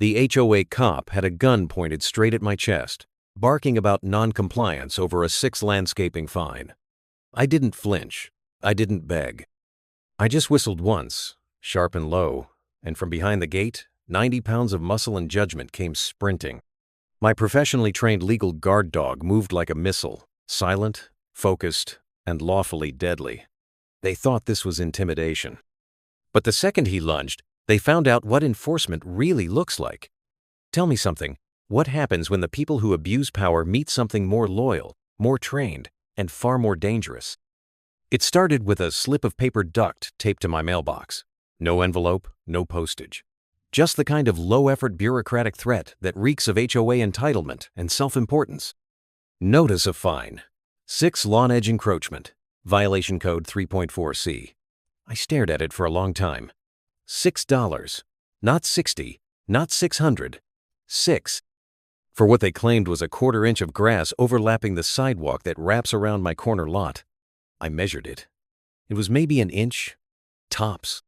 The HOA cop had a gun pointed straight at my chest, barking about non-compliance over a 6 landscaping fine. I didn't flinch. I didn't beg. I just whistled once, sharp and low, and from behind the gate, 90 pounds of muscle and judgment came sprinting. My professionally trained legal guard dog moved like a missile, silent, focused, and lawfully deadly. They thought this was intimidation. But the second he lunged, they found out what enforcement really looks like. Tell me something. What happens when the people who abuse power meet something more loyal, more trained, and far more dangerous? It started with a slip of paper duct taped to my mailbox. No envelope, no postage. Just the kind of low-effort bureaucratic threat that reeks of HOA entitlement and self-importance. Notice of fine. 6 lawn edge encroachment. Violation code 3.4C. I stared at it for a long time. $6. Not 60. Not 600. 6. For what they claimed was a 1/4 inch of grass overlapping the sidewalk that wraps around my corner lot. I measured it. It was maybe an inch. Tops.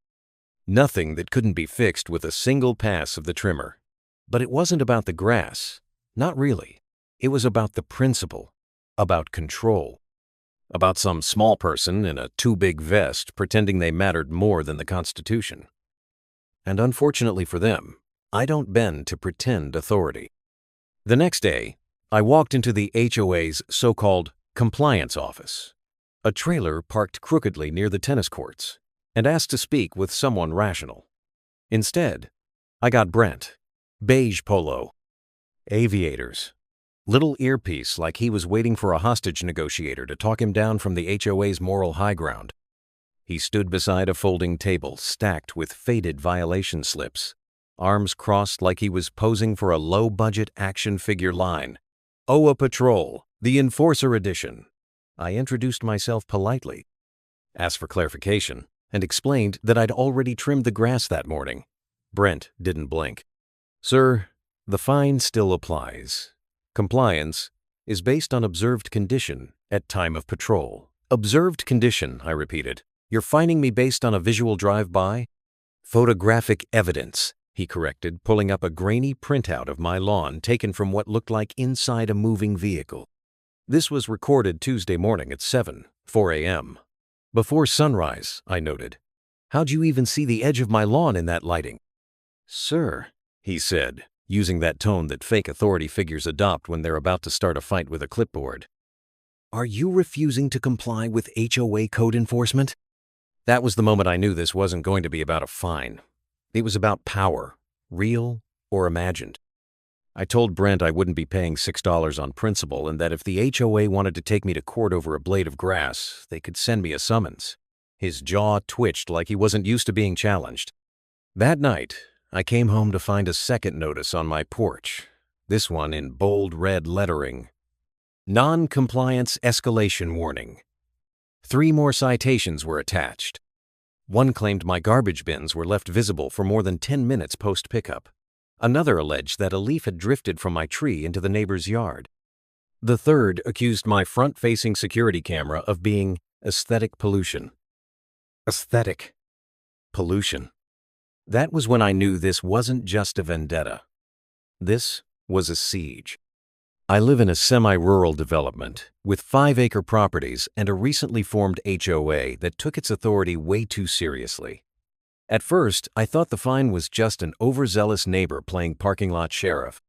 Nothing that couldn't be fixed with a single pass of the trimmer. But it wasn't about the grass. Not really. It was about the principle. About control. About some small person in a too big vest pretending they mattered more than the Constitution. And unfortunately for them, I don't bend to pretend authority. The next day, I walked into the HOA's so-called compliance office, a trailer parked crookedly near the tennis courts, and asked to speak with someone rational. Instead, I got Brent, beige polo, aviators, little earpiece like he was waiting for a hostage negotiator to talk him down from the HOA's moral high ground. He stood beside a folding table stacked with faded violation slips, arms crossed like he was posing for a low-budget action figure line. HOA Patrol, the Enforcer Edition. I introduced myself politely, asked for clarification, and explained that I'd already trimmed the grass that morning. Brent didn't blink. Sir, the fine still applies. Compliance is based on observed condition at time of patrol. Observed condition, I repeated. You're fining me based on a visual drive-by? Photographic evidence, he corrected, pulling up a grainy printout of my lawn taken from what looked like inside a moving vehicle. This was recorded Tuesday morning at 4 a.m. Before sunrise, I noted. How'd you even see the edge of my lawn in that lighting? Sir, he said, using that tone that fake authority figures adopt when they're about to start a fight with a clipboard. Are you refusing to comply with HOA code enforcement? That was the moment I knew this wasn't going to be about a fine. It was about power, real or imagined. I told Brent I wouldn't be paying $6 on principle and that if the HOA wanted to take me to court over a blade of grass, they could send me a summons. His jaw twitched like he wasn't used to being challenged. That night, I came home to find a second notice on my porch, this one in bold red lettering. Non-compliance escalation warning. 3 more citations were attached. One claimed my garbage bins were left visible for more than 10 minutes post-pickup. Another alleged that a leaf had drifted from my tree into the neighbor's yard. The third accused my front-facing security camera of being aesthetic pollution. Aesthetic pollution. That was when I knew this wasn't just a vendetta. This was a siege. I live in a semi-rural development with 5-acre properties and a recently formed HOA that took its authority way too seriously. At first, I thought the fine was just an overzealous neighbor playing parking lot sheriff.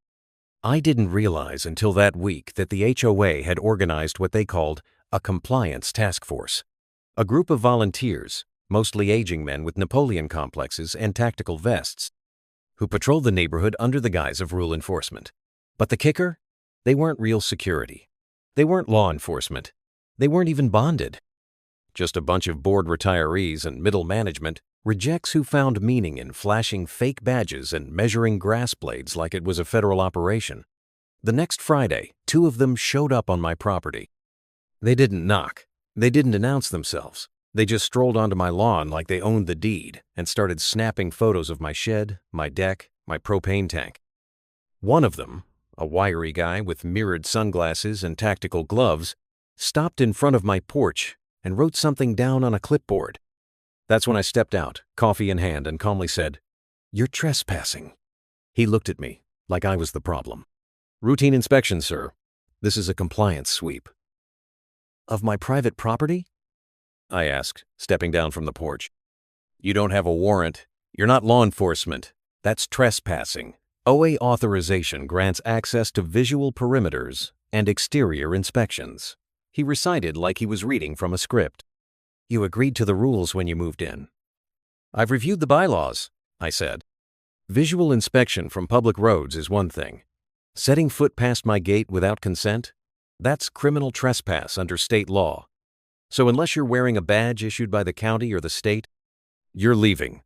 I didn't realize until that week that the HOA had organized what they called a compliance task force, a group of volunteers, mostly aging men with Napoleon complexes and tactical vests, who patrolled the neighborhood under the guise of rule enforcement. But the kicker? They weren't real security. They weren't law enforcement. They weren't even bonded. Just a bunch of bored retirees and middle management rejects who found meaning in flashing fake badges and measuring grass blades like it was a federal operation. The next Friday, 2 of them showed up on my property. They didn't knock. They didn't announce themselves. They just strolled onto my lawn like they owned the deed and started snapping photos of my shed, my deck, my propane tank. One of them, a wiry guy with mirrored sunglasses and tactical gloves, stopped in front of my porch and wrote something down on a clipboard. That's when I stepped out, coffee in hand, and calmly said, "You're trespassing." He looked at me like I was the problem. "Routine inspection, sir. This is a compliance sweep." "Of my private property?" I asked, stepping down from the porch. "You don't have a warrant. You're not law enforcement. That's trespassing. OA authorization grants access to visual perimeters and exterior inspections." He recited like he was reading from a script. "You agreed to the rules when you moved in." "I've reviewed the bylaws," I said. "Visual inspection from public roads is one thing. Setting foot past my gate without consent? That's criminal trespass under state law. So unless you're wearing a badge issued by the county or the state, you're leaving."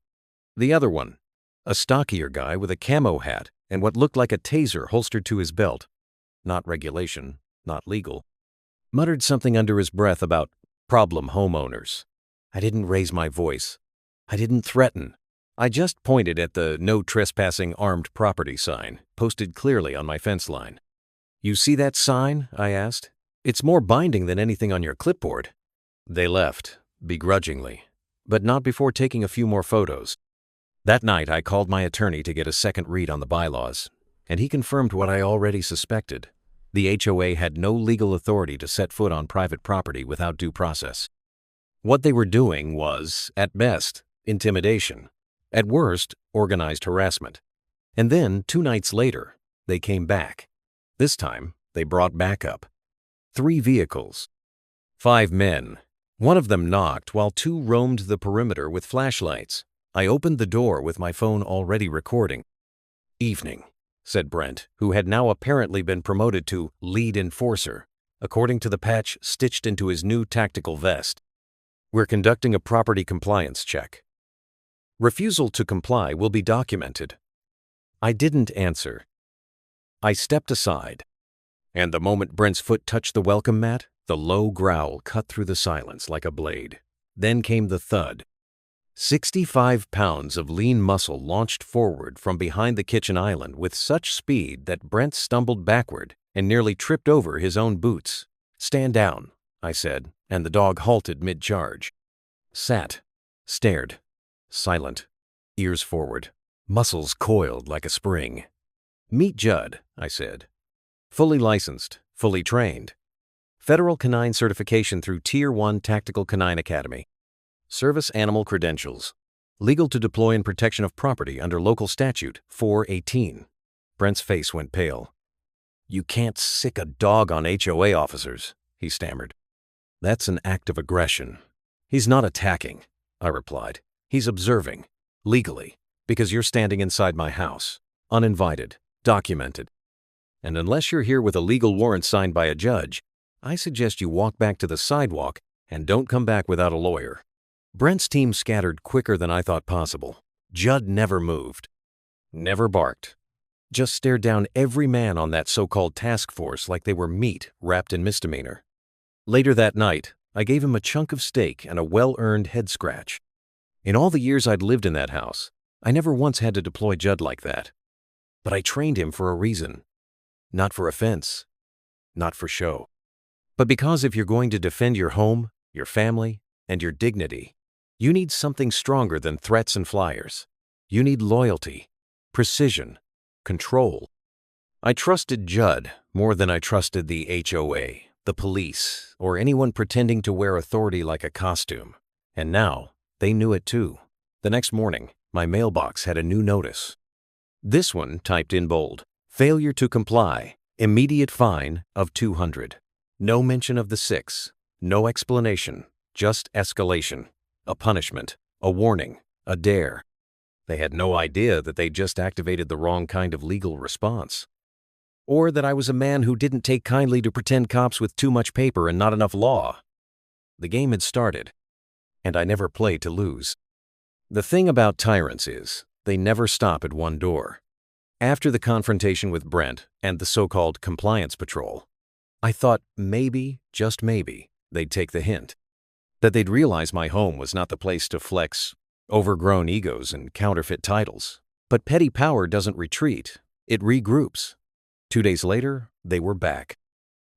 The other one, a stockier guy with a camo hat and what looked like a taser holstered to his belt, not regulation, not legal, muttered something under his breath about problem homeowners. I didn't raise my voice. I didn't threaten. I just pointed at the "No Trespassing Armed Property" sign, posted clearly on my fence line. "You see that sign?" I asked. "It's more binding than anything on your clipboard." They left, begrudgingly, but not before taking a few more photos. That night, I called my attorney to get a second read on the bylaws, and he confirmed what I already suspected. The HOA had no legal authority to set foot on private property without due process. What they were doing was, at best, intimidation, at worst, organized harassment. And then, 2 nights later, they came back. This time, they brought backup. 3 vehicles. 5 men. One of them knocked while 2 roamed the perimeter with flashlights. I opened the door with my phone already recording. "Evening," said Brent, who had now apparently been promoted to lead enforcer, according to the patch stitched into his new tactical vest. "We're conducting a property compliance check. Refusal to comply will be documented." I didn't answer. I stepped aside, and the moment Brent's foot touched the welcome mat, the low growl cut through the silence like a blade. Then came the thud. 65 pounds of lean muscle launched forward from behind the kitchen island with such speed that Brent stumbled backward and nearly tripped over his own boots. "Stand down," I said, and the dog halted mid-charge. Sat, stared, silent, ears forward, muscles coiled like a spring. "Meet Judd," I said. "Fully licensed, fully trained. Federal Canine Certification through Tier 1 Tactical Canine Academy. Service animal credentials. Legal to deploy in protection of property under local statute 418. Brent's face went pale. "You can't sick a dog on HOA officers," he stammered. "That's an act of aggression." "He's not attacking," I replied. "He's observing, legally, because you're standing inside my house, uninvited, documented. And unless you're here with a legal warrant signed by a judge, I suggest you walk back to the sidewalk and don't come back without a lawyer." Brent's team scattered quicker than I thought possible. Judd never moved, never barked, just stared down every man on that so-called task force like they were meat wrapped in misdemeanor. Later that night, I gave him a chunk of steak and a well-earned head scratch. In all the years I'd lived in that house, I never once had to deploy Judd like that. But I trained him for a reason. Not for offense, not for show. But because if you're going to defend your home, your family, and your dignity, you need something stronger than threats and flyers. You need loyalty, precision, control. I trusted Judd more than I trusted the HOA, the police, or anyone pretending to wear authority like a costume. And now, they knew it too. The next morning, my mailbox had a new notice. This one typed in bold: "Failure to comply, immediate fine of $200. No mention of the 6, no explanation, just escalation. A punishment, a warning, a dare." They had no idea that they just activated the wrong kind of legal response. Or that I was a man who didn't take kindly to pretend cops with too much paper and not enough law. The game had started, and I never played to lose. The thing about tyrants is, they never stop at one door. After the confrontation with Brent and the so-called compliance patrol, I thought maybe, just maybe, they'd take the hint. That they'd realize my home was not the place to flex overgrown egos and counterfeit titles. But petty power doesn't retreat, it regroups. 2 days later, they were back.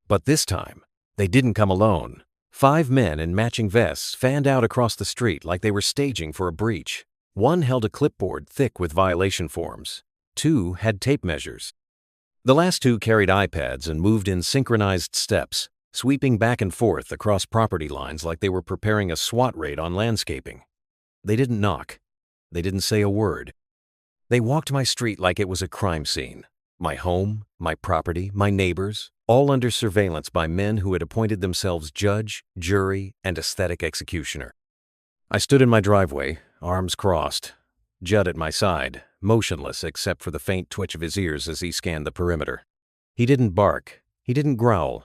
But this time, they didn't come alone. 5 men in matching vests fanned out across the street like they were staging for a breach. One held a clipboard thick with violation forms. 2 had tape measures. The last 2 carried iPads and moved in synchronized steps, sweeping back and forth across property lines like they were preparing a SWAT raid on landscaping. They didn't knock. They didn't say a word. They walked my street like it was a crime scene. My home, my property, my neighbors, all under surveillance by men who had appointed themselves judge, jury, and aesthetic executioner. I stood in my driveway, arms crossed, Judd at my side, motionless except for the faint twitch of his ears as he scanned the perimeter. He didn't bark. He didn't growl.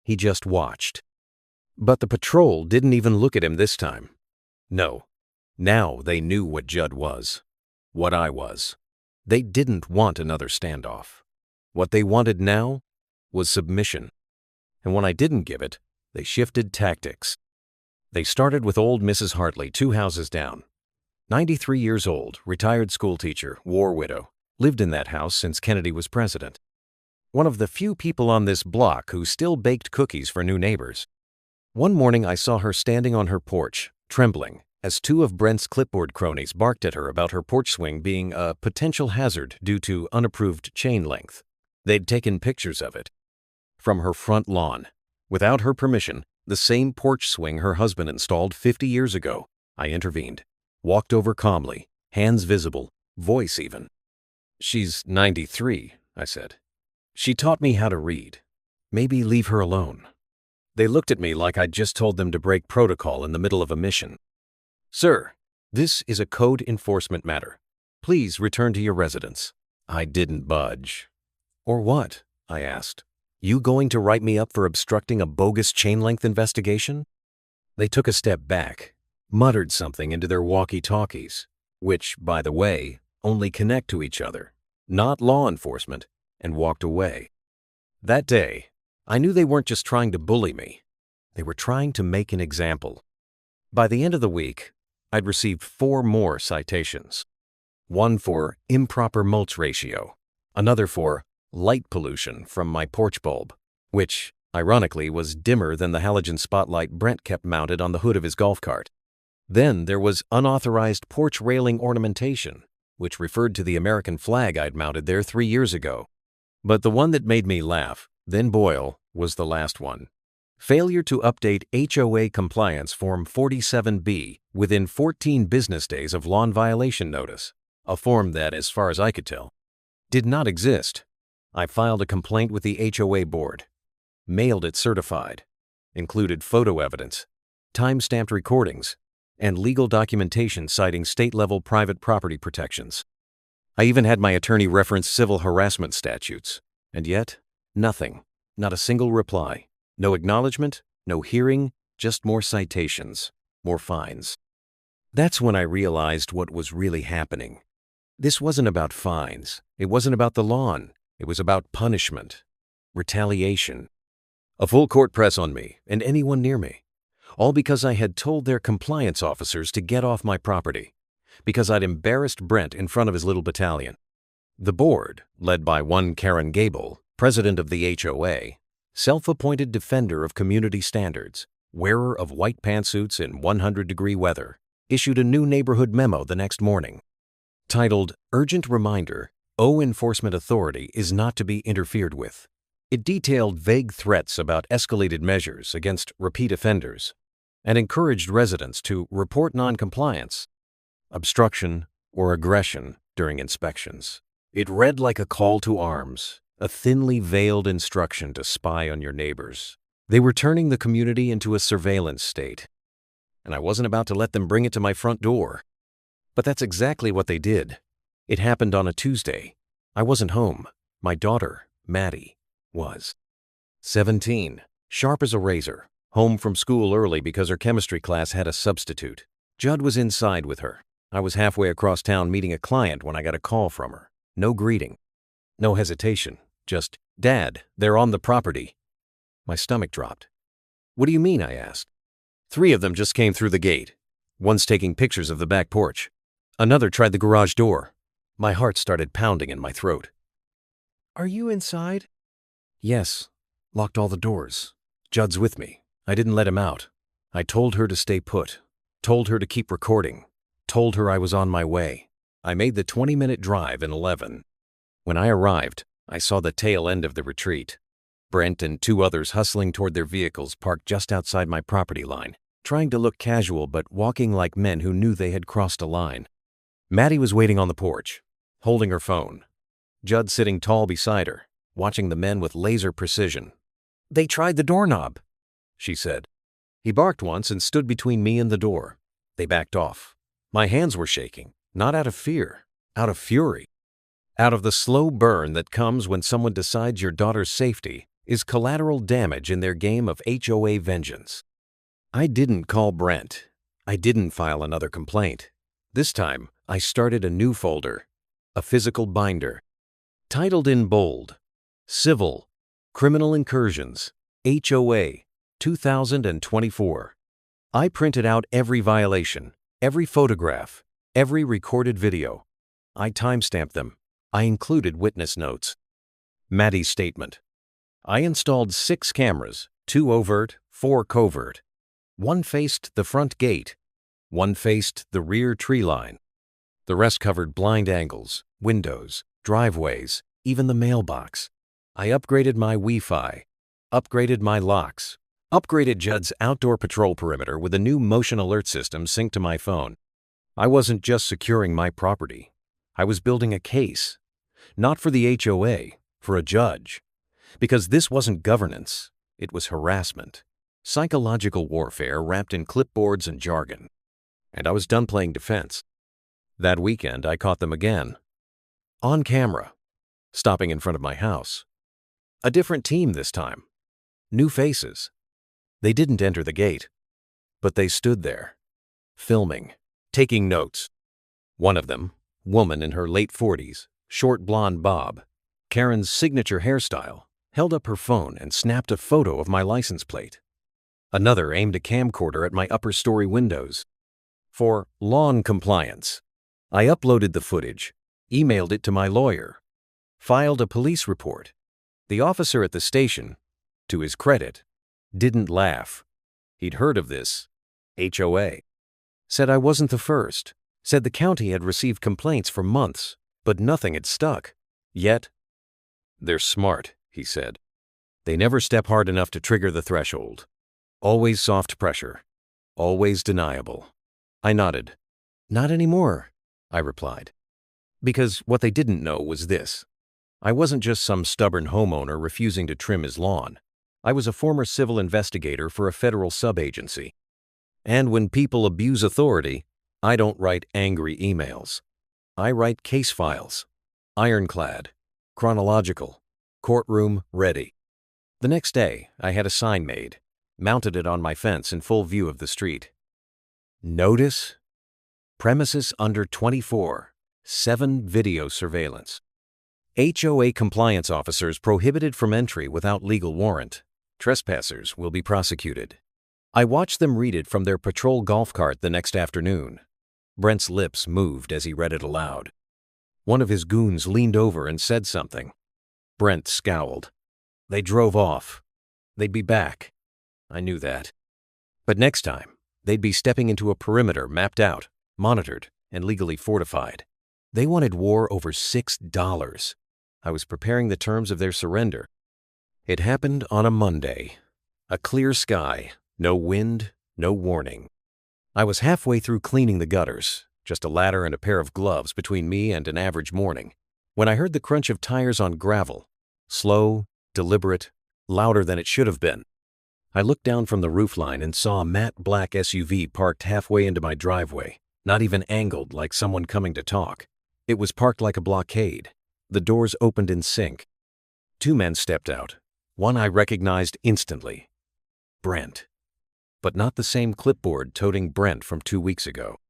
He just watched. But the patrol didn't even look at him this time. No. Now they knew what Judd was. What I was. They didn't want another standoff. What they wanted now was submission. And when I didn't give it, they shifted tactics. They started with old Mrs. Hartley, 2 houses down. 93 years old, retired schoolteacher, war widow, lived in that house since Kennedy was president. One of the few people on this block who still baked cookies for new neighbors. One morning I saw her standing on her porch, trembling, as 2 of Brent's clipboard cronies barked at her about her porch swing being a potential hazard due to unapproved chain length. They'd taken pictures of it. From her front lawn. Without her permission, the same porch swing her husband installed 50 years ago. I intervened. Walked over calmly, hands visible, voice even. "She's 93, I said. "She taught me how to read. Maybe leave her alone." They looked at me like I'd just told them to break protocol in the middle of a mission. "Sir, this is a code enforcement matter. Please return to your residence." I didn't budge. "Or what?" I asked. "You going to write me up for obstructing a bogus chain-length investigation?" They took a step back, muttered something into their walkie-talkies, which, by the way, only connect to each other, not law enforcement, and walked away. That day, I knew they weren't just trying to bully me. They were trying to make an example. By the end of the week, I'd received 4 more citations. One for improper mulch ratio, another for light pollution from my porch bulb, which, ironically, was dimmer than the halogen spotlight Brent kept mounted on the hood of his golf cart. Then there was unauthorized porch railing ornamentation, which referred to the American flag I'd mounted there 3 years ago. But the one that made me laugh, then boil, was the last one. Failure to update HOA Compliance Form 47B within 14 business days of lawn violation notice, a form that, as far as I could tell, did not exist. I filed a complaint with the HOA board, mailed it certified, included photo evidence, time-stamped recordings, and legal documentation citing state-level private property protections. I even had my attorney reference civil harassment statutes, and yet, nothing, not a single reply, no acknowledgement, no hearing, just more citations, more fines. That's when I realized what was really happening. This wasn't about fines, it wasn't about the lawn, it was about punishment, retaliation. A full court press on me and anyone near me. All because I had told their compliance officers to get off my property, because I'd embarrassed Brent in front of his little battalion. The board, led by one Karen Gable, president of the HOA, self-appointed defender of community standards, wearer of white pantsuits in 100-degree weather, issued a new neighborhood memo the next morning, titled Urgent Reminder, O Enforcement Authority is not to be interfered with. It detailed vague threats about escalated measures against repeat offenders and encouraged residents to report noncompliance, obstruction, or aggression during inspections. It read like a call to arms, a thinly veiled instruction to spy on your neighbors. They were turning the community into a surveillance state, and I wasn't about to let them bring it to my front door. But that's exactly what they did. It happened on a Tuesday. I wasn't home. My daughter, Maddie, was 17, sharp as a razor, home from school early because her chemistry class had a substitute. Judd was inside with her. I was halfway across town meeting a client when I got a call from her. No greeting, no hesitation, just, "Dad, they're on the property." My stomach dropped. "What do you mean?" I asked. 3 of them just came through the gate. One's taking pictures of the back porch. Another tried the garage door. My heart started pounding in my throat. "Are you inside?" "Yes. Locked all the doors. Judd's with me. I didn't let him out. I told her to stay put. Told her to keep recording. Told her I was on my way. I made the 20-minute drive in 11. When I arrived, I saw the tail end of the retreat. Brent and two others hustling toward their vehicles parked just outside my property line, trying to look casual but walking like men who knew they had crossed a line. Maddie was waiting on the porch, holding her phone. Judd sitting tall beside her, watching the men with laser precision. "They tried the doorknob," she said. He barked once and stood between me and the door. They backed off. My hands were shaking, not out of fear, out of fury. Out of the slow burn that comes when someone decides your daughter's safety is collateral damage in their game of HOA vengeance. I didn't call Brent. I didn't file another complaint. This time, I started a new folder, a physical binder, titled in bold, Civil, Criminal Incursions, HOA, 2024. I printed out every violation, every photograph, every recorded video. I timestamped them. I included witness notes. Maddie's statement. I installed 6 cameras, 2 overt, 4 covert. 1 faced the front gate. 1 faced the rear tree line. The rest covered blind angles, windows, driveways, even the mailbox. I upgraded my Wi-Fi, upgraded my locks, upgraded Judd's outdoor patrol perimeter with a new motion alert system synced to my phone. I wasn't just securing my property. I was building a case, not for the HOA, for a judge. Because this wasn't governance, it was harassment, psychological warfare wrapped in clipboards and jargon. And I was done playing defense. That weekend, I caught them again. On camera, stopping in front of my house. A different team this time. New faces. They didn't enter the gate, but they stood there, filming, taking notes. One of them, woman in her late 40s, short blonde bob, Karen's signature hairstyle, held up her phone and snapped a photo of my license plate. Another aimed a camcorder at my upper story windows. For lawn compliance, I uploaded the footage, emailed it to my lawyer, filed a police report. The officer at the station, to his credit, didn't laugh. He'd heard of this HOA. Said I wasn't the first. Said the county had received complaints for months, but nothing had stuck. Yet, they're smart, he said. They never step hard enough to trigger the threshold. Always soft pressure. Always deniable. I nodded. Not anymore, I replied. Because what they didn't know was this. I wasn't just some stubborn homeowner refusing to trim his lawn. I was a former civil investigator for a federal sub-agency. And when people abuse authority, I don't write angry emails. I write case files. Ironclad. Chronological. Courtroom ready. The next day, I had a sign made, mounted it on my fence in full view of the street. Notice: premises under 24, 7 video surveillance. HOA compliance officers prohibited from entry without legal warrant. Trespassers will be prosecuted. I watched them read it from their patrol golf cart the next afternoon. Brent's lips moved as he read it aloud. One of his goons leaned over and said something. Brent scowled. They drove off. They'd be back. I knew that. But next time, they'd be stepping into a perimeter mapped out, monitored, and legally fortified. They wanted war over $6. I was preparing the terms of their surrender. It happened on a Monday. A clear sky, no wind, no warning. I was halfway through cleaning the gutters, just a ladder and a pair of gloves between me and an average morning, when I heard the crunch of tires on gravel, slow, deliberate, louder than it should have been. I looked down from the roofline and saw a matte black SUV parked halfway into my driveway, not even angled like someone coming to talk. It was parked like a blockade. The doors opened in sync. 2 men stepped out. One I recognized instantly. Brent. But not the same clipboard-toting Brent from 2 weeks ago.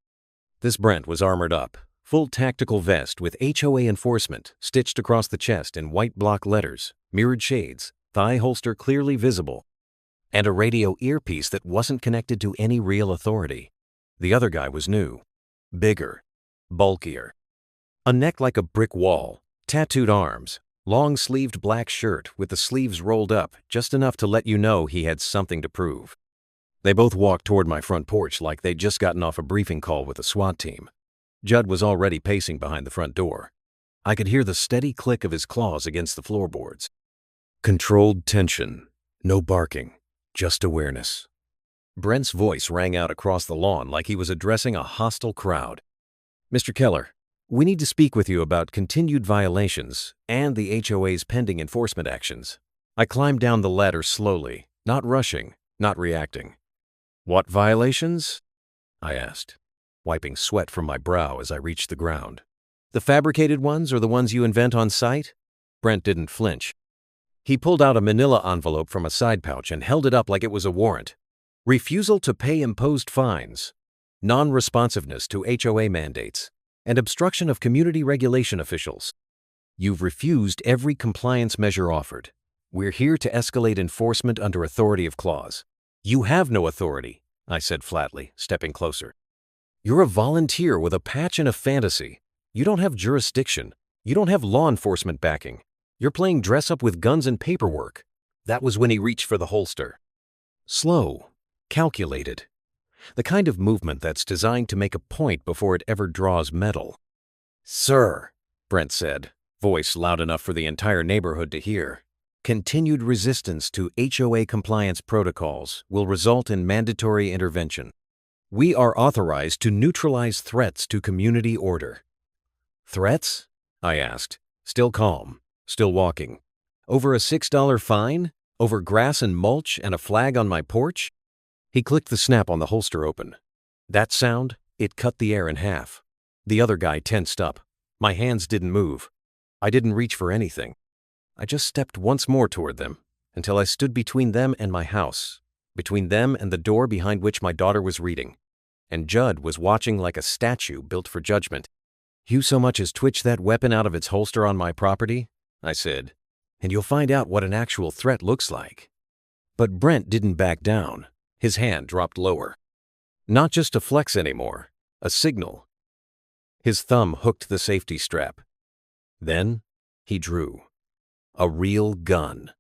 This Brent was armored up, full tactical vest with HOA enforcement stitched across the chest in white block letters, mirrored shades, thigh holster clearly visible, and a radio earpiece that wasn't connected to any real authority. The other guy was new, bigger, bulkier. A neck like a brick wall, tattooed arms, long-sleeved black shirt with the sleeves rolled up just enough to let you know he had something to prove. They both walked toward my front porch like they'd just gotten off a briefing call with a SWAT team. Judd was already pacing behind the front door. I could hear the steady click of his claws against the floorboards. Controlled tension. No barking. Just awareness. Brent's voice rang out across the lawn like he was addressing a hostile crowd. Mr. Keller, we need to speak with you about continued violations and the HOA's pending enforcement actions. I climbed down the ladder slowly, not rushing, not reacting. What violations? I asked, wiping sweat from my brow as I reached the ground. The fabricated ones or the ones you invent on site? Brent didn't flinch. He pulled out a manila envelope from a side pouch and held it up like it was a warrant. Refusal to pay imposed fines, non-responsiveness to HOA mandates, and obstruction of community regulation officials. You've refused every compliance measure offered. We're here to escalate enforcement under authority of clause. You have no authority, I said flatly, stepping closer. You're a volunteer with a patch and a fantasy. You don't have jurisdiction. You don't have law enforcement backing. You're playing dress-up with guns and paperwork. That was when he reached for the holster. Slow, calculated. The kind of movement that's designed to make a point before it ever draws metal. Sir, Brent said, voice loud enough for the entire neighborhood to hear. Continued resistance to HOA compliance protocols will result in mandatory intervention. We are authorized to neutralize threats to community order. Threats? I asked, still calm, still walking. Over a $6 fine? Over grass and mulch and a flag on my porch? He clicked the snap on the holster open. That sound, it cut the air in half. The other guy tensed up. My hands didn't move. I didn't reach for anything. I just stepped once more toward them, until I stood between them and my house, between them and the door behind which my daughter was reading. And Judd was watching like a statue built for judgment. You so much as twitch that weapon out of its holster on my property, I said, and you'll find out what an actual threat looks like. But Brent didn't back down. His hand dropped lower. Not just a flex anymore, a signal. His thumb hooked the safety strap. Then he drew. A real gun.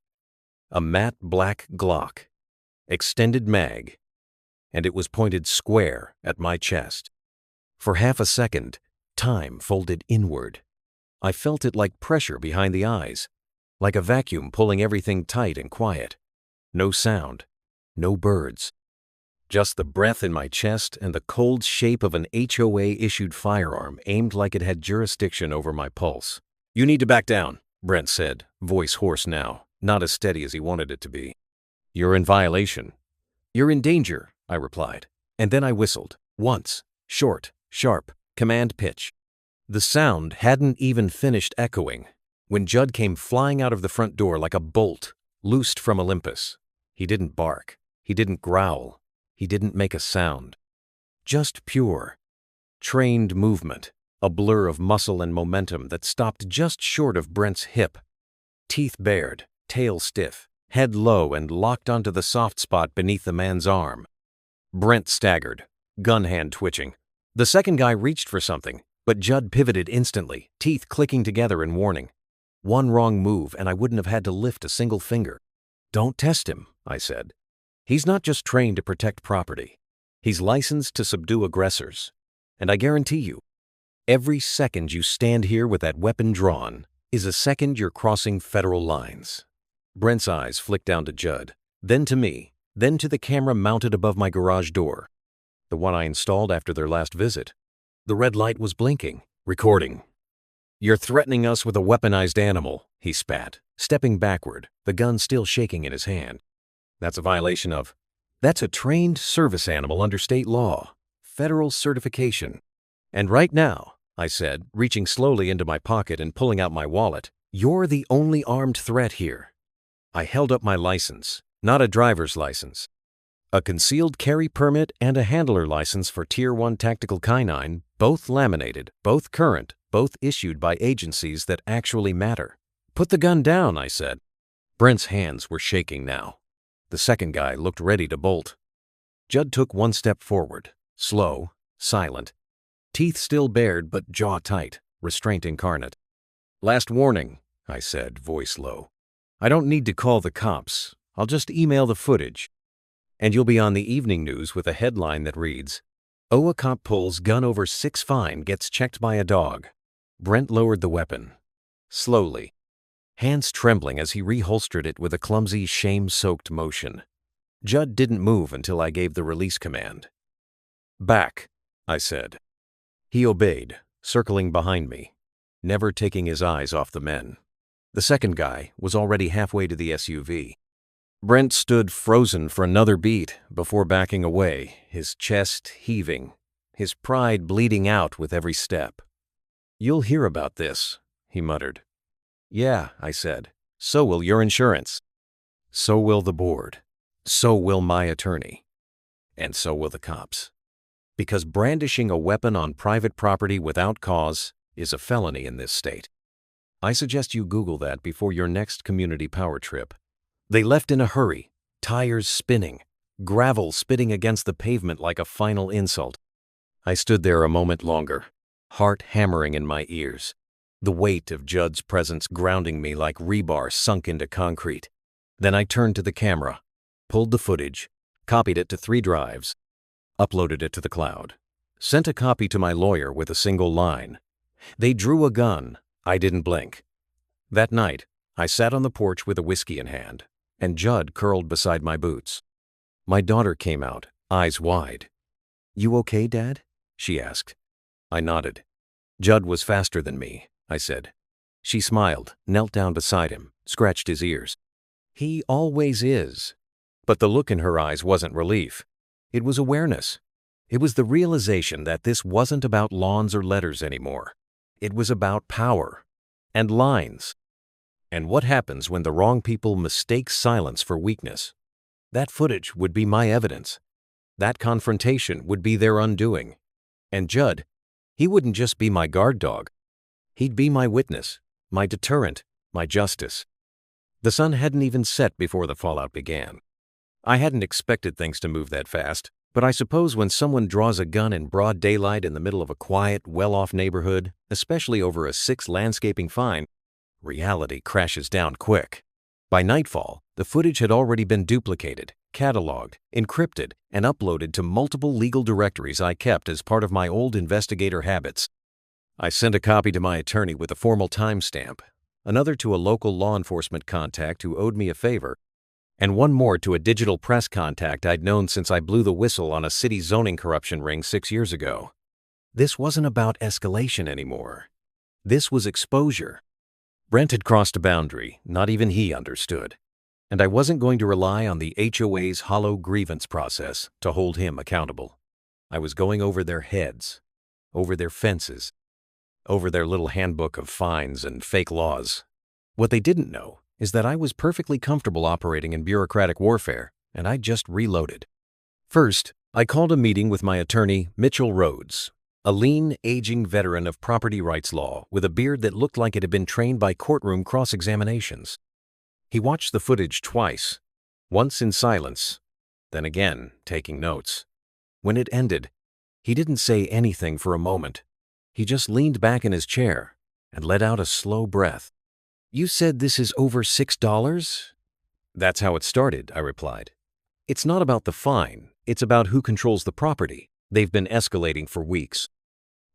A matte black Glock. Extended mag. And it was pointed square at my chest. For half a second, time folded inward. I felt it like pressure behind the eyes, like a vacuum pulling everything tight and quiet. No sound, no birds. Just the breath in my chest and the cold shape of an HOA-issued firearm aimed like it had jurisdiction over my pulse. You need to back down, Brent said, voice hoarse now, not as steady as he wanted it to be. You're in violation. You're in danger, I replied. And then I whistled. Once. Short, sharp, command pitch. The sound hadn't even finished echoing when Judd came flying out of the front door like a bolt, loosed from Olympus. He didn't bark. He didn't growl. He didn't make a sound. Just pure, trained movement, a blur of muscle and momentum that stopped just short of Brent's hip. Teeth bared, tail stiff, head low and locked onto the soft spot beneath the man's arm. Brent staggered, gun hand twitching. The second guy reached for something, but Judd pivoted instantly, teeth clicking together in warning. One wrong move and I wouldn't have had to lift a single finger. Don't test him, I said. He's not just trained to protect property. He's licensed to subdue aggressors. And I guarantee you, every second you stand here with that weapon drawn is a second you're crossing federal lines. Brent's eyes flicked down to Judd, then to me, then to the camera mounted above my garage door, the one I installed after their last visit. The red light was blinking, recording. You're threatening us with a weaponized animal, he spat, stepping backward, the gun still shaking in his hand. That's a violation of. That's a trained service animal under state law, federal certification. And right now, I said, reaching slowly into my pocket and pulling out my wallet, you're the only armed threat here. I held up my license, not a driver's license. A concealed carry permit and a handler license for Tier 1 Tactical Canine, both laminated, both current, both issued by agencies that actually matter. Put the gun down, I said. Brent's hands were shaking now. The second guy looked ready to bolt. Judd took one step forward, slow, silent. Teeth still bared but jaw tight, restraint incarnate. Last warning, I said, voice low. I don't need to call the cops. I'll just email the footage. And you'll be on the evening news with a headline that reads, HOA cop pulls gun over 6 fine gets checked by a dog. Brent lowered the weapon. Slowly, hands trembling as he reholstered it with a clumsy, shame-soaked motion. Judd didn't move until I gave the release command. "Back," I said. He obeyed, circling behind me, never taking his eyes off the men. The second guy was already halfway to the SUV. Brent stood frozen for another beat before backing away, his chest heaving, his pride bleeding out with every step. "You'll hear about this," he muttered. "Yeah," I said. "So will your insurance. So will the board. So will my attorney. And so will the cops. Because brandishing a weapon on private property without cause is a felony in this state. I suggest you Google that before your next community power trip." They left in a hurry, tires spinning, gravel spitting against the pavement like a final insult. I stood there a moment longer, heart hammering in my ears, the weight of Judd's presence grounding me like rebar sunk into concrete. Then I turned to the camera, pulled the footage, copied it to 3 drives, uploaded it to the cloud, sent a copy to my lawyer with a single line. They drew a gun. I didn't blink. That night, I sat on the porch with a whiskey in hand, and Judd curled beside my boots. My daughter came out, eyes wide. "You okay, Dad?" she asked. I nodded. "Judd was faster than me," I said. She smiled, knelt down beside him, scratched his ears. "He always is." But the look in her eyes wasn't relief. It was awareness. It was the realization that this wasn't about lawns or letters anymore. It was about power and lines. And what happens when the wrong people mistake silence for weakness? That footage would be my evidence. That confrontation would be their undoing. And Judd, he wouldn't just be my guard dog. He'd be my witness, my deterrent, my justice. The sun hadn't even set before the fallout began. I hadn't expected things to move that fast, but I suppose when someone draws a gun in broad daylight in the middle of a quiet, well-off neighborhood, especially over a 6 landscaping fine, reality crashes down quick. By nightfall, the footage had already been duplicated, cataloged, encrypted, and uploaded to multiple legal directories I kept as part of my old investigator habits. I sent a copy to my attorney with a formal timestamp, another to a local law enforcement contact who owed me a favor, and one more to a digital press contact I'd known since I blew the whistle on a city zoning corruption ring 6 years ago. This wasn't about escalation anymore. This was exposure. Brent had crossed a boundary not even he understood, and I wasn't going to rely on the HOA's hollow grievance process to hold him accountable. I was going over their heads, over their fences, over their little handbook of fines and fake laws. What they didn't know is that I was perfectly comfortable operating in bureaucratic warfare, and I just reloaded. First, I called a meeting with my attorney, Mitchell Rhodes, a lean, aging veteran of property rights law with a beard that looked like it had been trained by courtroom cross-examinations. He watched the footage twice, once in silence, then again taking notes. When it ended, he didn't say anything for a moment. He just leaned back in his chair and let out a slow breath. "You said this is over $6? "That's how it started," I replied. "It's not about the fine. It's about who controls the property. They've been escalating for weeks.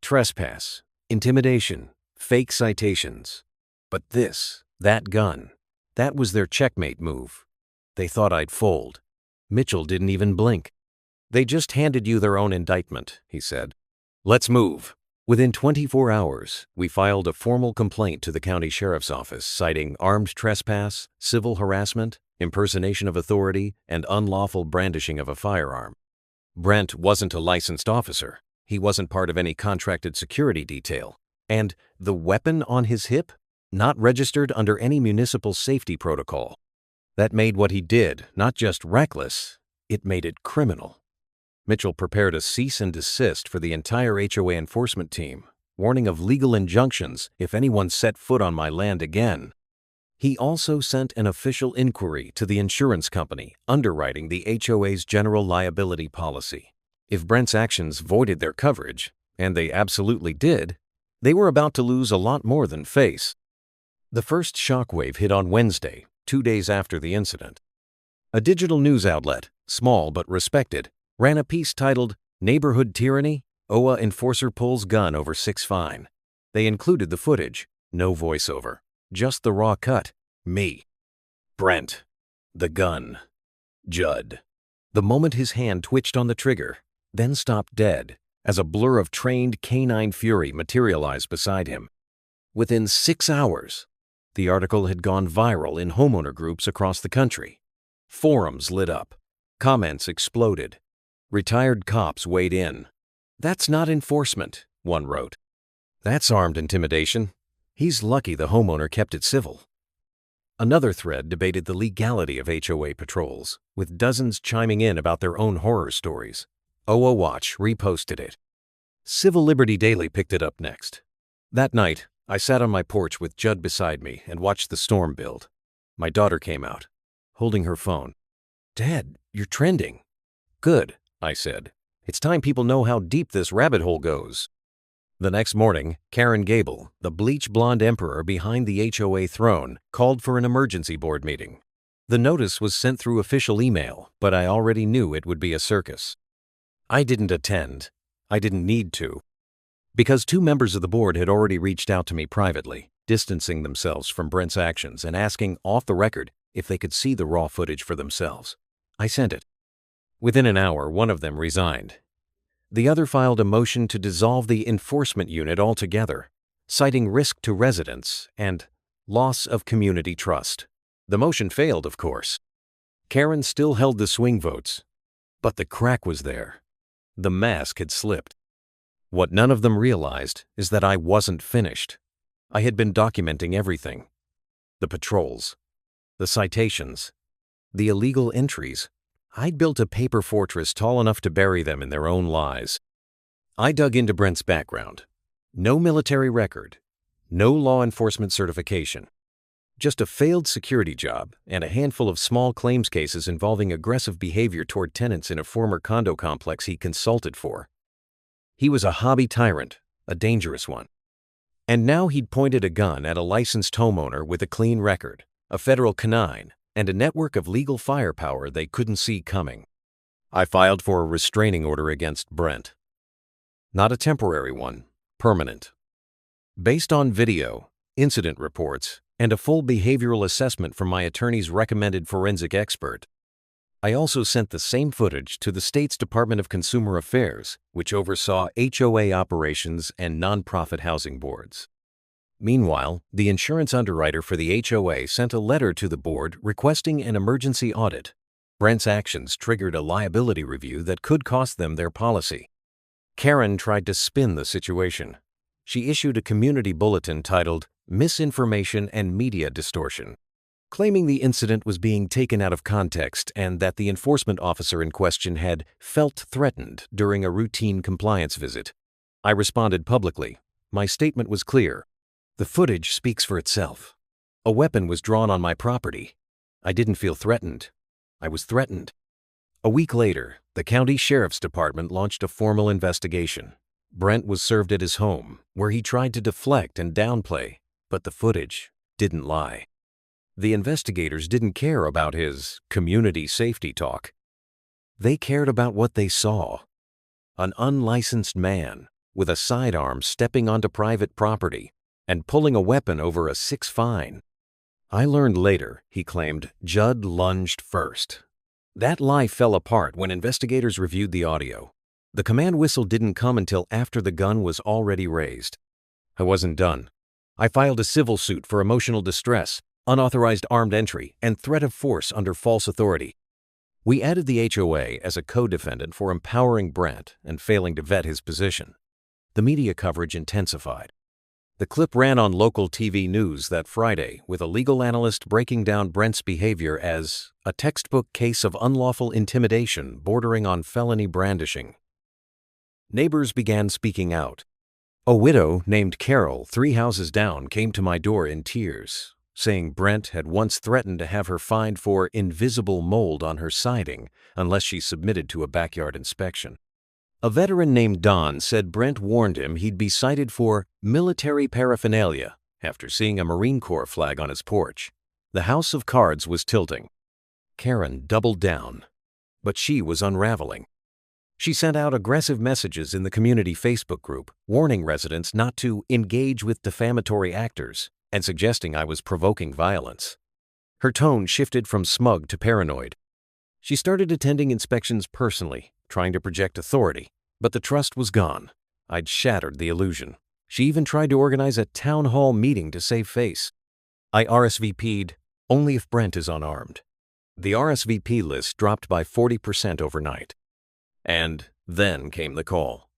Trespass, intimidation, fake citations. But that gun, that was their checkmate move. They thought I'd fold. Mitchell didn't even blink. They just handed you their own indictment," he said. "Let's move." Within 24 hours, we filed a formal complaint to the county sheriff's office citing armed trespass, civil harassment, impersonation of authority, and unlawful brandishing of a firearm. Brent wasn't a licensed officer. He wasn't part of any contracted security detail. And the weapon on his hip? Not registered under any municipal safety protocol. That made what he did not just reckless, it made it criminal. Mitchell prepared a cease and desist for the entire HOA enforcement team, warning of legal injunctions if anyone set foot on my land again. He also sent an official inquiry to the insurance company underwriting the HOA's general liability policy. If Brent's actions voided their coverage, and they absolutely did, they were about to lose a lot more than face. The first shockwave hit on Wednesday, 2 days after the incident. A digital news outlet, small but respected, ran a piece titled "Neighborhood Tyranny? HOA Enforcer Pulls Gun Over 6 Fine." They included the footage, no voiceover, just the raw cut. Me. Brent. The gun. Judd. The moment his hand twitched on the trigger, then stopped dead, as a blur of trained canine fury materialized beside him. Within 6 hours, the article had gone viral in homeowner groups across the country. Forums lit up. Comments exploded. Retired cops weighed in. "That's not enforcement," one wrote. "That's armed intimidation. He's lucky the homeowner kept it civil." Another thread debated the legality of HOA patrols, with dozens chiming in about their own horror stories. HOA Watch reposted it. Civil Liberty Daily picked it up next. That night, I sat on my porch with Judd beside me and watched the storm build. My daughter came out, holding her phone. "Dad, you're trending." "Good," I said. "It's time people know how deep this rabbit hole goes." The next morning, Karen Gable, the bleach-blonde emperor behind the HOA throne, called for an emergency board meeting. The notice was sent through official email, but I already knew it would be a circus. I didn't attend. I didn't need to. Because 2 members of the board had already reached out to me privately, distancing themselves from Brent's actions and asking off the record if they could see the raw footage for themselves. I sent it. Within an hour, one of them resigned. The other filed a motion to dissolve the enforcement unit altogether, citing risk to residents and loss of community trust. The motion failed, of course. Karen still held the swing votes, but the crack was there. The mask had slipped. What none of them realized is that I wasn't finished. I had been documenting everything. The patrols, the citations, the illegal entries. I'd built a paper fortress tall enough to bury them in their own lies. I dug into Brent's background. No military record, no law enforcement certification. Just a failed security job and a handful of small claims cases involving aggressive behavior toward tenants in a former condo complex he consulted for. He was a hobby tyrant, a dangerous one. And now he'd pointed a gun at a licensed homeowner with a clean record, a federal canine, and a network of legal firepower they couldn't see coming. I filed for a restraining order against Brent. Not a temporary one, permanent. Based on video, incident reports, and a full behavioral assessment from my attorney's recommended forensic expert. I also sent the same footage to the state's Department of Consumer Affairs, which oversaw HOA operations and nonprofit housing boards. Meanwhile, the insurance underwriter for the HOA sent a letter to the board requesting an emergency audit. Brent's actions triggered a liability review that could cost them their policy. Karen tried to spin the situation. She issued a community bulletin titled Misinformation and Media Distortion, claiming the incident was being taken out of context and that the enforcement officer in question had felt threatened during a routine compliance visit. I responded publicly. My statement was clear. The footage speaks for itself. A weapon was drawn on my property. I didn't feel threatened. I was threatened. A week later, the county sheriff's department launched a formal investigation. Brent was served at his home, where he tried to deflect and downplay, but the footage didn't lie. The investigators didn't care about his community safety talk. They cared about what they saw. An unlicensed man with a sidearm stepping onto private property and pulling a weapon over a 6 fine. I learned later, he claimed, Judd lunged first. That lie fell apart when investigators reviewed the audio. The command whistle didn't come until after the gun was already raised. I wasn't done. I filed a civil suit for emotional distress, unauthorized armed entry, and threat of force under false authority. We added the HOA as a co-defendant for empowering Brent and failing to vet his position. The media coverage intensified. The clip ran on local TV news that Friday with a legal analyst breaking down Brent's behavior as a textbook case of unlawful intimidation bordering on felony brandishing. Neighbors began speaking out. A widow named Carol, 3 houses down, came to my door in tears, saying Brent had once threatened to have her fined for invisible mold on her siding unless she submitted to a backyard inspection. A veteran named Don said Brent warned him he'd be cited for military paraphernalia after seeing a Marine Corps flag on his porch. The house of cards was tilting. Karen doubled down, but she was unraveling. She sent out aggressive messages in the community Facebook group, warning residents not to engage with defamatory actors and suggesting I was provoking violence. Her tone shifted from smug to paranoid. She started attending inspections personally, trying to project authority, but the trust was gone. I'd shattered the illusion. She even tried to organize a town hall meeting to save face. I RSVP'd only if Brent is unarmed. The RSVP list dropped by 40% overnight. And then came the call.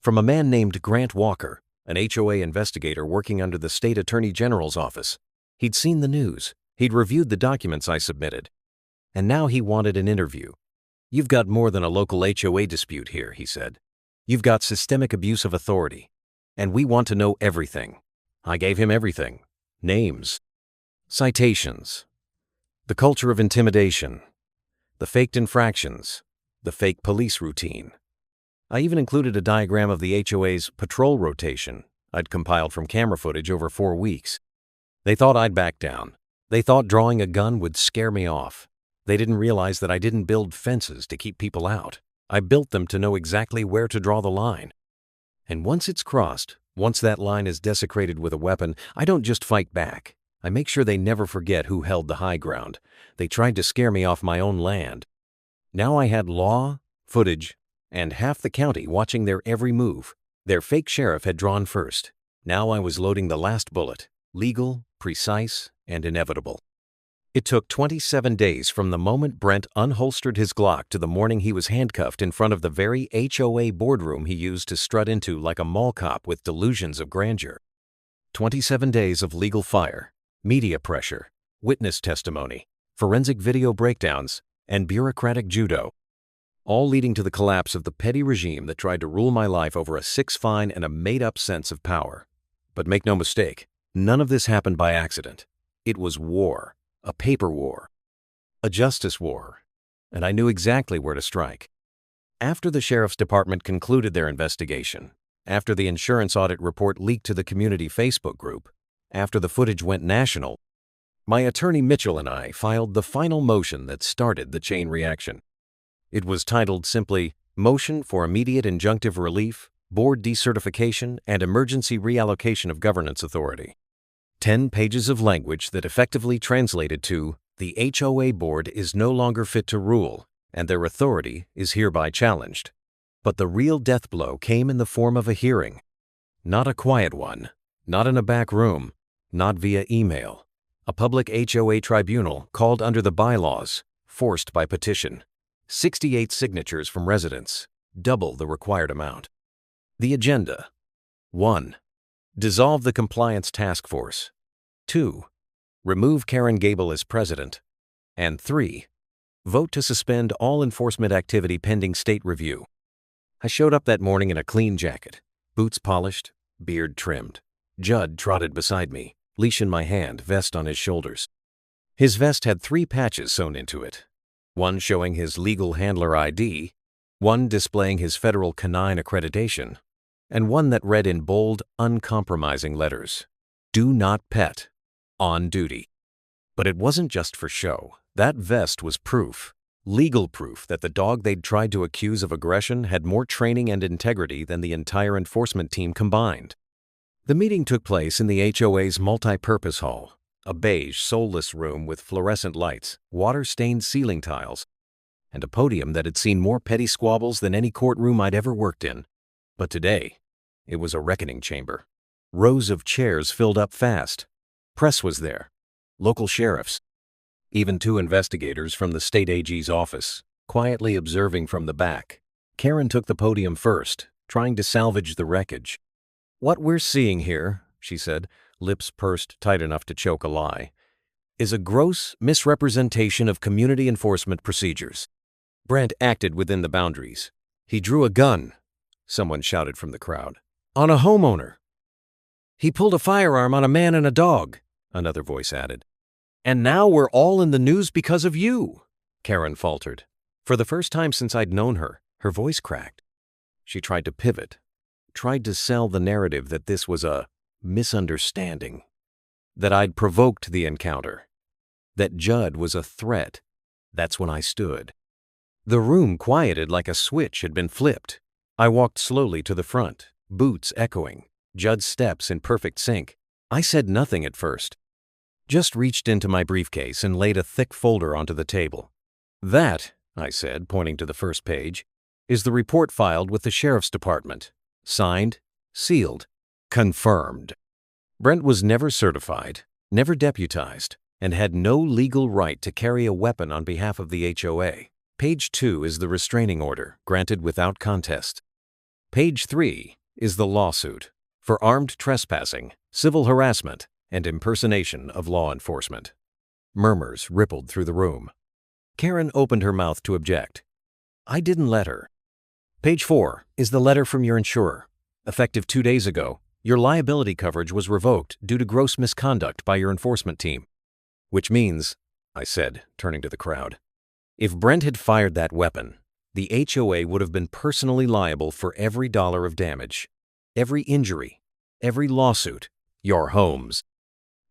From a man named Grant Walker, an HOA investigator working under the state attorney general's office. He'd seen the news. He'd reviewed the documents I submitted. And now he wanted an interview. "You've got more than a local HOA dispute here," he said. "You've got systemic abuse of authority. And we want to know everything." I gave him everything. Names, citations, the culture of intimidation, the faked infractions, the fake police routine. I even included a diagram of the HOA's patrol rotation I'd compiled from camera footage over 4 weeks. They thought I'd back down. They thought drawing a gun would scare me off. They didn't realize that I didn't build fences to keep people out. I built them to know exactly where to draw the line. And once it's crossed, once that line is desecrated with a weapon, I don't just fight back. I make sure they never forget who held the high ground. They tried to scare me off my own land. Now I had law, footage, and half the county watching their every move. Their fake sheriff had drawn first. Now I was loading the last bullet, legal, precise, and inevitable. It took 27 days from the moment Brent unholstered his Glock to the morning he was handcuffed in front of the very HOA boardroom he used to strut into like a mall cop with delusions of grandeur. 27 days of legal fire, media pressure, witness testimony, forensic video breakdowns, and bureaucratic judo, all leading to the collapse of the petty regime that tried to rule my life over a 6 fine and a made-up sense of power. But make no mistake, none of this happened by accident. It was war. A paper war, a justice war, and I knew exactly where to strike. After the sheriff's department concluded their investigation, after the insurance audit report leaked to the community Facebook group, after the footage went national, my attorney Mitchell and I filed the final motion that started the chain reaction. It was titled simply, "Motion for Immediate Injunctive Relief, Board Decertification, and Emergency Reallocation of Governance Authority." 10 pages of language that effectively translated to, "The HOA board is no longer fit to rule, and their authority is hereby challenged." But the real death blow came in the form of a hearing. Not a quiet one, not in a back room, not via email. A public HOA tribunal called under the bylaws, forced by petition. 68 signatures from residents, double the required amount. The agenda: 1. Dissolve the Compliance Task Force. 2. Remove Karen Gable as president. And 3. Vote to suspend all enforcement activity pending state review. I showed up that morning in a clean jacket, boots polished, beard trimmed. Judd trotted beside me, leash in my hand, vest on his shoulders. His vest had 3 patches sewn into it, one showing his legal handler ID, one displaying his federal canine accreditation, and one that read in bold, uncompromising letters, "Do not pet. On duty." But it wasn't just for show. That vest was proof, legal proof that the dog they'd tried to accuse of aggression had more training and integrity than the entire enforcement team combined. The meeting took place in the HOA's multi-purpose hall, a beige, soulless room with fluorescent lights, water-stained ceiling tiles, and a podium that had seen more petty squabbles than any courtroom I'd ever worked in. But today, it was a reckoning chamber. Rows of chairs filled up fast. Press was there, local sheriffs, even 2 investigators from the state AG's office, quietly observing from the back. Karen took the podium first, trying to salvage the wreckage. "What we're seeing here," she said, lips pursed tight enough to choke a lie, "is a gross misrepresentation of community enforcement procedures." Brent acted within the boundaries. "He drew a gun," someone shouted from the crowd, "on a homeowner. He pulled a firearm on a man and a dog," another voice added. "And now we're all in the news because of you," Karen faltered. For the first time since I'd known her, her voice cracked. She tried to pivot, tried to sell the narrative that this was a misunderstanding, that I'd provoked the encounter, that Judd was a threat. That's when I stood. The room quieted like a switch had been flipped. I walked slowly to the front, boots echoing, Judd's steps in perfect sync. I said nothing at first. Just reached into my briefcase and laid a thick folder onto the table. "That," I said, pointing to the first page, "is the report filed with the Sheriff's Department. Signed, sealed, confirmed." Brent was never certified, never deputized, and had no legal right to carry a weapon on behalf of the HOA. Page 2 is the restraining order, granted without contest. Page 3 is the lawsuit for armed trespassing, civil harassment, and impersonation of law enforcement. Murmurs rippled through the room. Karen opened her mouth to object. I didn't let her. Page 4 is the letter from your insurer. Effective 2 days ago, your liability coverage was revoked due to gross misconduct by your enforcement team. Which means, I said, turning to the crowd, if Brent had fired that weapon, the HOA would have been personally liable for every dollar of damage, every injury, every lawsuit, your homes,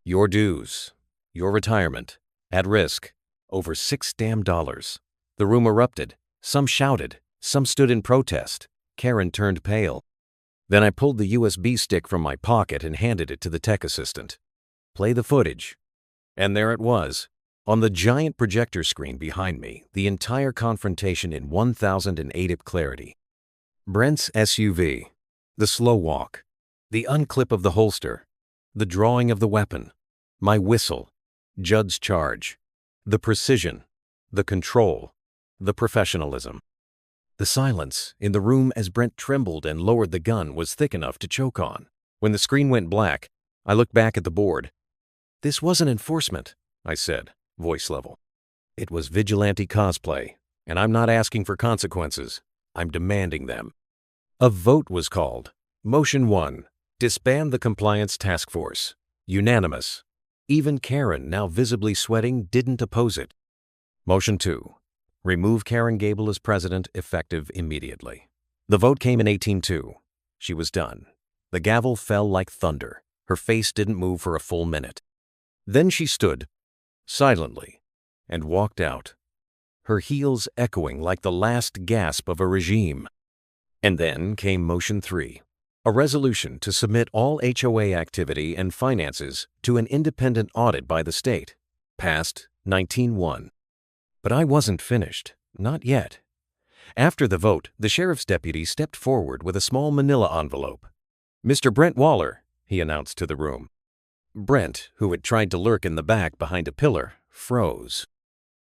your dues, your retirement, at risk, over $6 damn. The room erupted. Some shouted. Some stood in protest. Karen turned pale. Then I pulled the USB stick from my pocket and handed it to the tech assistant. Play the footage. And there it was. On the giant projector screen behind me, the entire confrontation in 1080p clarity. Brent's SUV, the slow walk, the unclip of the holster, the drawing of the weapon, my whistle, Judd's charge, the precision, the control, the professionalism. The silence in the room as Brent trembled and lowered the gun was thick enough to choke on. When the screen went black, I looked back at the board. "This wasn't enforcement," I said, voice level. "It was vigilante cosplay, and I'm not asking for consequences. I'm demanding them." A vote was called. Motion 1. Disband the Compliance Task Force. Unanimous. Even Karen, now visibly sweating, didn't oppose it. Motion 2. Remove Karen Gable as president, effective immediately. The vote came in 18-2. She was done. The gavel fell like thunder. Her face didn't move for a full minute. Then she stood, silently, and walked out, her heels echoing like the last gasp of a regime. And then came Motion 3, a resolution to submit all HOA activity and finances to an independent audit by the state, passed 19-1. But I wasn't finished, not yet. After the vote, the sheriff's deputy stepped forward with a small manila envelope. "Mr. Brent Waller," he announced to the room. Brent, who had tried to lurk in the back behind a pillar, froze.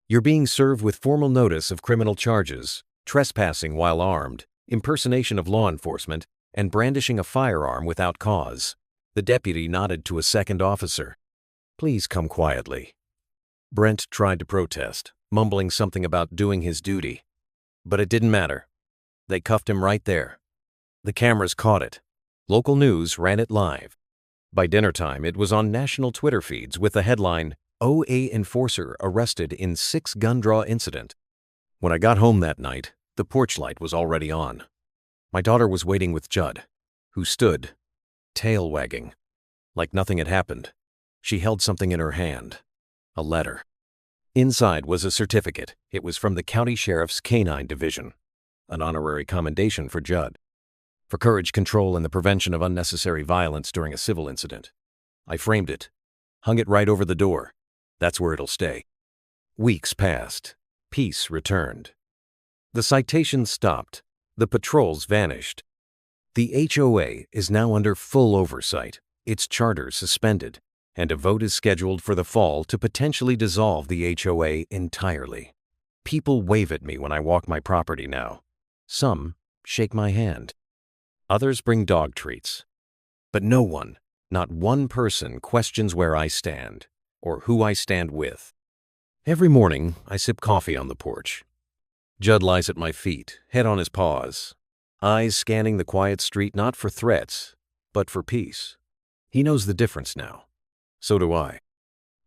"You're being served with formal notice of criminal charges, trespassing while armed, impersonation of law enforcement, and brandishing a firearm without cause." The deputy nodded to a second officer. "Please come quietly." Brent tried to protest, mumbling something about doing his duty. But it didn't matter. They cuffed him right there. The cameras caught it. Local news ran it live. By dinner time, it was on national Twitter feeds with the headline, "OA Enforcer Arrested in 6 Gun Draw Incident." When I got home that night, the porch light was already on. My daughter was waiting with Judd, who stood, tail wagging, like nothing had happened. She held something in her hand, a letter. Inside was a certificate. It was from the county sheriff's Canine Division, an honorary commendation for Judd, for courage, control, and the prevention of unnecessary violence during a civil incident. I framed it, hung it right over the door. That's where it'll stay. Weeks passed. Peace returned. The citations stopped. The patrols vanished. The HOA is now under full oversight, its charter suspended, and a vote is scheduled for the fall to potentially dissolve the HOA entirely. People wave at me when I walk my property now. Some shake my hand. Others bring dog treats. But no one, not one person, questions where I stand or who I stand with. Every morning, I sip coffee on the porch. Judd lies at my feet, head on his paws, eyes scanning the quiet street not for threats, but for peace. He knows the difference now. So do I.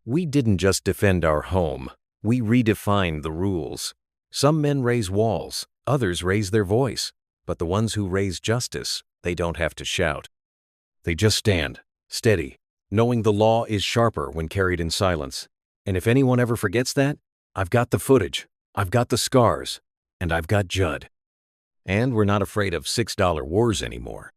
We didn't just defend our home. We redefined the rules. Some men raise walls, others raise their voice. But the ones who raise justice, they don't have to shout. They just stand, steady, knowing the law is sharper when carried in silence. And if anyone ever forgets that, I've got the footage. I've got the scars. And I've got Judd. And we're not afraid of $6 wars anymore.